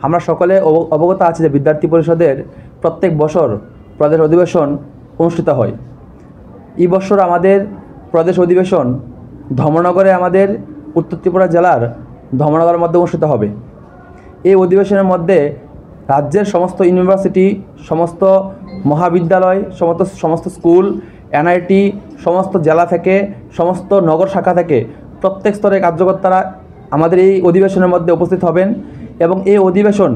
আমরা সকলে অবগত আছি যে বিদ্যার্থী পরিষদের প্রত্যেক বছর প্রদেশ অধিবেশন অনুষ্ঠিত হয়। এই বছর আমাদের প্রদেশ অধিবেশন ধর্মনগরে আমাদের উত্তর ত্রিপুরা জেলার ধর্মনগরের মধ্যে অনুষ্ঠিত হবে। এই অধিবেশনের মধ্যে রাজ্যের সমস্ত ইউনিভার্সিটি, সমস্ত মহাবিদ্যালয়, সমস্ত স্কুল, এনআইটি, সমস্ত জেলা থেকে, সমস্ত নগর শাখা থেকে প্রত্যেক স্তরের কার্যকর্তারা আমাদের এই অধিবেশনের মধ্যে উপস্থিত হবেন এবং এই অধিবেশন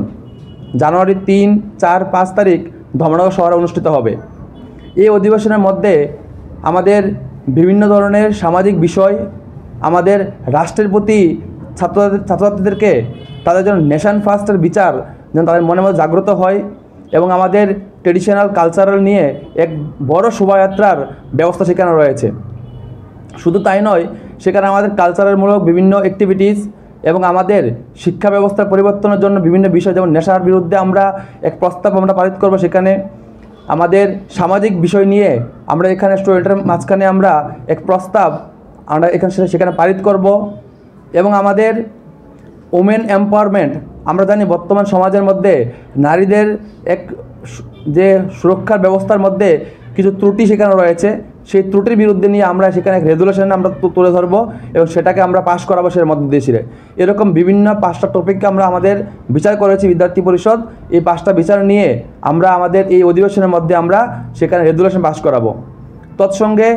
জানুয়ারি 3, 4, 5 তারিখ ধর্মনগর শহরে অনুষ্ঠিত হবে। এই অধিবেশনের মধ্যে আমাদের বিভিন্ন ধরনের সামাজিক বিষয়, আমাদের রাষ্ট্রের প্রতি ছাত্রছাত্রীদেরকে তাদের জন্য নেশন ফার্স্টের বিচার যেন তাদের মনে মধ্যে জাগ্রত হয় এবং আমাদের ট্রেডিশনাল কালচারাল নিয়ে এক বড় শোভাযাত্রার ব্যবস্থা সেখানে রয়েছে। শুধু তাই নয়, সেখানে আমাদের কালচারালমূলক বিভিন্ন অ্যাক্টিভিটিস এবং আমাদের শিক্ষা ব্যবস্থার পরিবর্তনের জন্য বিভিন্ন বিষয়, যেমন নেশার বিরুদ্ধে আমরা এক প্রস্তাব আমরা পারিত করব। সেখানে আমাদের সামাজিক বিষয় নিয়ে আমরা এখানে স্টুডেন্টের মাঝখানে আমরা এক প্রস্তাব আমরা সেখানে পারিত করব এবং আমাদের ওমেন এম্পাওয়ারমেন্ট, আমরা জানি বর্তমান সমাজের মধ্যে নারীদের এক যে সুরক্ষার ব্যবস্থার মধ্যে কিছু ত্রুটি সেখানে রয়েছে, সেই ত্রুটির বিরুদ্ধে নিয়ে আমরা সেখানে এক রেজুলেশন আমরা তুলে ধরবো এবং সেটাকে আমরা পাশ করাবো সের মধ্যে দিয়ে। এরকম বিভিন্ন 5টা টপিককে আমরা আমাদের বিচার করেছি বিদ্যার্থী পরিষদ। এই 5টা বিচার নিয়ে আমরা আমাদের এই অধিবেশনের মধ্যে আমরা সেখানে রেজুলেশন পাশ করাবো। তৎসঙ্গে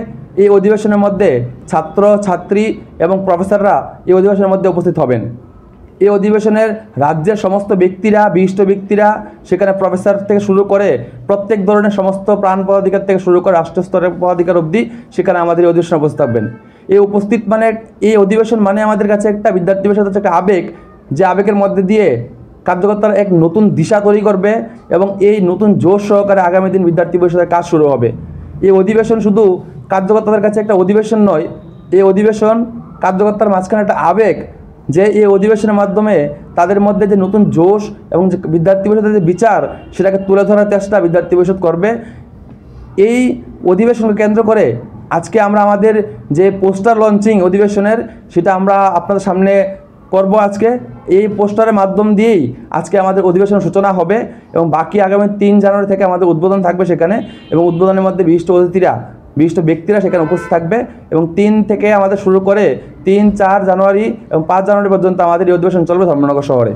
এই অধিবেশনের মধ্যে ছাত্র ছাত্রী এবং প্রফেসররা এই অধিবেশনের মধ্যে উপস্থিত হবেন। এই অধিবেশনের রাজ্যের সমস্ত ব্যক্তিরা, বিশিষ্ট ব্যক্তিরা, সেখানে প্রফেসর থেকে শুরু করে প্রত্যেক ধরনের সমস্ত প্রাণ পদাধিকার থেকে শুরু করে রাষ্ট্র স্তরের পদাধিকার অবধি সেখানে আমাদের এই অধিবেশনে উপস্থিত থাকবেন। এই অধিবেশন মানে আমাদের কাছে একটা বিদ্যার্থী পরিষদ হচ্ছে একটা আবেগ, যে আবেগের মধ্যে দিয়ে কার্যকর্তারা এক নতুন দিশা তৈরি করবে এবং এই নতুন জোশ সহকারে আগামী দিন বিদ্যার্থী পরিষদের কাজ শুরু হবে। এই অধিবেশন শুধু কার্যকর্তাদের কাছে একটা অধিবেশন নয়, এই অধিবেশন কার্যকর্তার মাঝখানে একটা আবেগ, যে এই অধিবেশনের মাধ্যমে তাদের মধ্যে যে নতুন জোশ এবং যে বিদ্যার্থী পরিষদের যে বিচার সেটাকে তুলে ধরার চেষ্টা বিদ্যার্থী পরিষদ করবে। এই অধিবেশনকে কেন্দ্র করে আজকে আমরা আমাদের যে পোস্টার লঞ্চিং অধিবেশনের, সেটা আমরা আপনাদের সামনে করব আজকে। এই পোস্টারের মাধ্যম দিয়েই আজকে আমাদের অধিবেশনের সূচনা হবে এবং বাকি আগামী 3 জানুয়ারি থেকে আমাদের উদ্বোধন থাকবে সেখানে, এবং উদ্বোধনের মধ্যে বিশিষ্ট ব্যক্তিরা সেখানে উপস্থিত থাকবে এবং 3 থেকে আমাদের শুরু করে 3, 4 জানুয়ারি এবং 5 জানুয়ারি পর্যন্ত আমাদের এই অধিবেশন চলবে ধর্মনগর শহরে।